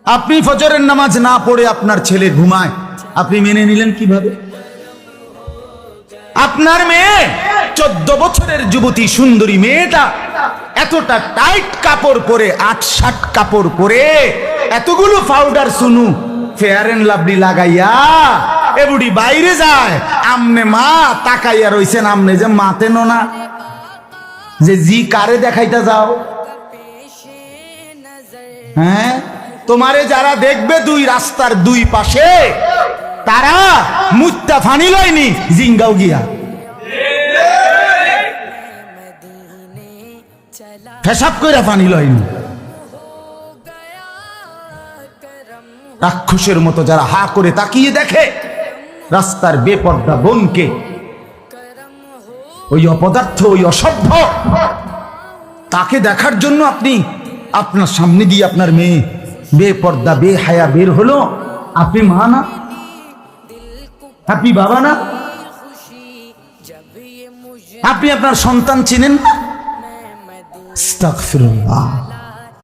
আপনি ফজরের নামাজ না পড়ে আপনার ছেলে ঘুমায়, আপনি মেনে নিলেন কিভাবে? আপনার মেয়ে 14 বছরের যুবতী সুন্দরী মেয়েটা এতটা টাইট কাপড় পরে, 8-7 কাপড় পরে, এতগুলো পাউডার সুনু ফেয়ার এন্ড লাভলি লাগাইয়া এ বুড়ি বাইরে যায়, আমনে মা তাকাইয়া রইছেন, আমনে যে মাতেন না যে জি কারে দেখাইতে যাও? হ্যাঁ, তোমারে যারা দেখবে দুই রাস্তার দুই পাশে, তারা মুত্তা ফানি লয়নি জিঙ্গাও গিয়া, পেশাব কইরা পানি লয়নি। রাক্ষসের মতো যারা হা করে তাকিয়ে দেখে রাস্তার বেপর্দা বোনকে, ওই অপদার্থ, ওই অসভ্য, তাকে দেখার জন্য আপনি আপনার সামনে দিয়ে আপনার মেয়ে বেপর্দা বেহায়া বের হলো, আপনি মা না? আপনি বাবা না? আপনি আপনার সন্তান চিনেন না? আস্তাগফিরুল্লাহ।